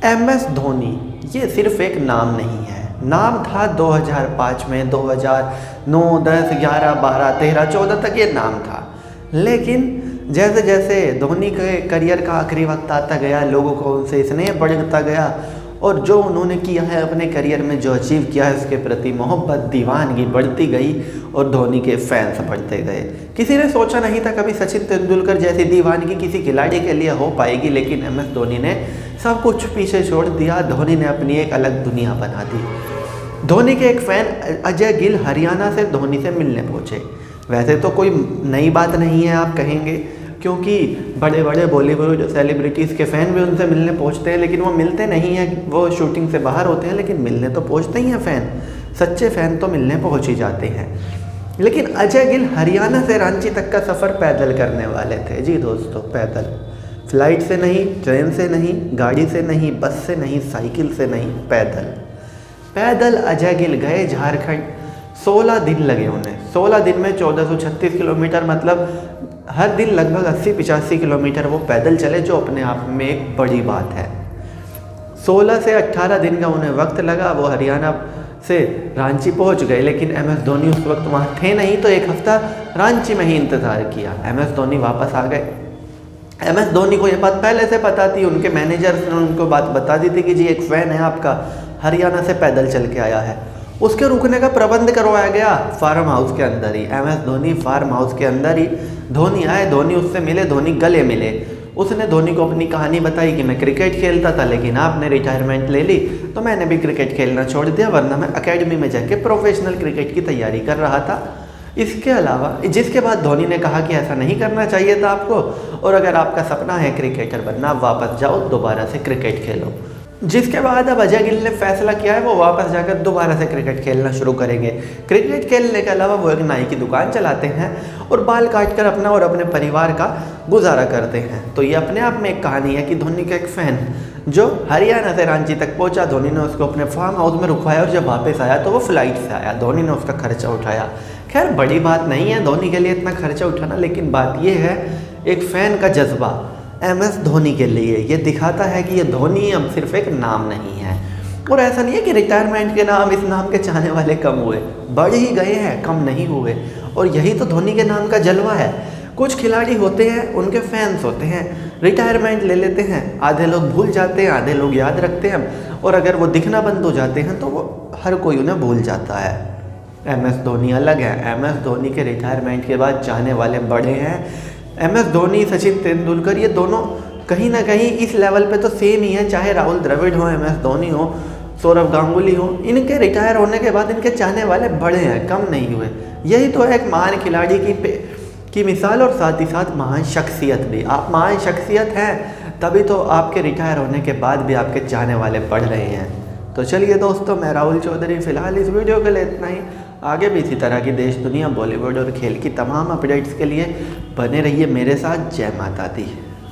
M S Dhoni ये सिर्फ एक नाम नहीं है। नाम था 2005 में, 2009, 10, 11, 12, 13, 14 तक ये नाम था। लेकिन जैसे जैसे धोनी के करियर का आखिरी वक्त आता गया, लोगों को उनसे स्नेह बढ़ता गया और जो उन्होंने किया है अपने करियर में, जो अचीव किया है, उसके प्रति मोहब्बत, दीवानगी बढ़ती गई और धोनी के फैंस बढ़ते गए। किसी ने सोचा नहीं था कभी सचिन तेंदुलकर जैसी दीवानगी किसी खिलाड़ी के लिए हो पाएगी, लेकिन एम एस धोनी ने सब कुछ पीछे छोड़ दिया। धोनी ने अपनी एक अलग दुनिया बना दी। धोनी के एक फ़ैन अजय गिल हरियाणा से धोनी से मिलने पहुँचे। वैसे तो कोई नई बात नहीं है आप कहेंगे, क्योंकि बड़े बड़े बॉलीवुड सेलिब्रिटीज़ के फ़ैन भी उनसे मिलने पहुंचते हैं, लेकिन वो मिलते नहीं हैं, वो शूटिंग से बाहर होते हैं, लेकिन मिलने तो पहुंचते ही हैं फ़ैन। सच्चे फ़ैन तो मिलने पहुंच ही जाते हैं। लेकिन अजय गिल हरियाणा से रांची तक का सफ़र पैदल करने वाले थे। जी दोस्तों, पैदल। फ्लाइट से नहीं, ट्रेन से नहीं, गाड़ी से नहीं, बस से नहीं, साइकिल से नहीं, पैदल। पैदल अजय गिल गए झारखंड। 16 दिन लगे उन्हें। 16 दिन में 1436 किलोमीटर, मतलब हर दिन लगभग 80-85 किलोमीटर वो पैदल चले, जो अपने आप में एक बड़ी बात है। 16 से 18 दिन का उन्हें वक्त लगा। वो हरियाणा से रांची पहुंच गए, लेकिन एम एस धोनी उस वक्त वहाँ थे नहीं, तो एक हफ्ता रांची में ही इंतज़ार किया। एम एस धोनी वापस आ गए। एम एस धोनी को ये बात पहले से पता थी, उनके मैनेजर्स ने उनको बात बता दी थी कि जी एक फ़ैन है आपका, हरियाणा से पैदल चल के आया है। उसके रुकने का प्रबंध करवाया गया फार्म हाउस के अंदर ही। M S Dhoni farm house के अंदर ही धोनी आए, धोनी उससे मिले, धोनी गले मिले। उसने धोनी को अपनी कहानी बताई कि मैं क्रिकेट खेलता था, लेकिन आपने रिटायरमेंट ले ली तो मैंने भी क्रिकेट खेलना छोड़ दिया, वरना मैं एकेडमी में जाके प्रोफेशनल क्रिकेट की तैयारी कर रहा था। इसके अलावा, जिसके बाद धोनी ने कहा कि ऐसा नहीं करना चाहिए था आपको, और अगर आपका सपना है क्रिकेटर बनना, आप वापस जाओ, दोबारा से क्रिकेट खेलो। जिसके बाद अब अजय गिल ने फैसला किया है वो वापस जाकर दोबारा से क्रिकेट खेलना शुरू करेंगे। क्रिकेट खेलने के अलावा वो एक नाई की दुकान चलाते हैं और बाल काट कर अपना और अपने परिवार का गुजारा करते हैं। तो ये अपने आप में एक कहानी है कि धोनी का एक फ़ैन जो हरियाणा से रांची तक पहुंचा, धोनी ने उसको अपने फार्म हाउस में रुकवाया और जब वापस आया तो वो फ्लाइट से आया। धोनी ने उसका खर्चा उठाया। खैर बड़ी बात नहीं है धोनी के लिए इतना खर्चा उठाना, लेकिन बात ये है एक फ़ैन का जज्बा एम एस धोनी के लिए ये दिखाता है कि ये धोनी अब सिर्फ एक नाम नहीं है। और ऐसा नहीं है कि रिटायरमेंट के नाम, इस नाम के चाहने वाले कम हुए, बढ़ ही गए हैं, कम नहीं हुए। और यही तो धोनी के नाम का जलवा है। कुछ खिलाड़ी होते हैं, उनके फैंस होते हैं, रिटायरमेंट ले लेते हैं, आधे लोग भूल जाते हैं, आधे लोग याद रखते हैं, और अगर वो दिखना बंद हो जाते हैं तो वो हर कोई उन्हें भूल जाता है। एम एस धोनी अलग है। एम एस धोनी के रिटायरमेंट के बाद चाहने वाले बड़े हैं। एम एस धोनी, सचिन तेंदुलकर, ये दोनों कहीं ना कहीं इस लेवल पे तो सेम ही है। चाहे राहुल द्रविड़ हो, एम एस धोनी हो, सौरव गांगुली हो, इनके रिटायर होने के बाद इनके चाहने वाले बड़े हैं, कम नहीं हुए। यही तो है एक महान खिलाड़ी की मिसाल, और साथ ही साथ महान शख्सियत भी। आप महान शख्सियत हैं तभी तो आपके रिटायर होने के बाद भी आपके चाहने वाले बढ़ रहे हैं। तो चलिए दोस्तों, मैं राहुल चौधरी फ़िलहाल इस वीडियो के लिए इतना ही। आगे भी इसी तरह की देश दुनिया, बॉलीवुड और खेल की तमाम अपडेट्स के लिए बने रहिए मेरे साथ। जय माता दी।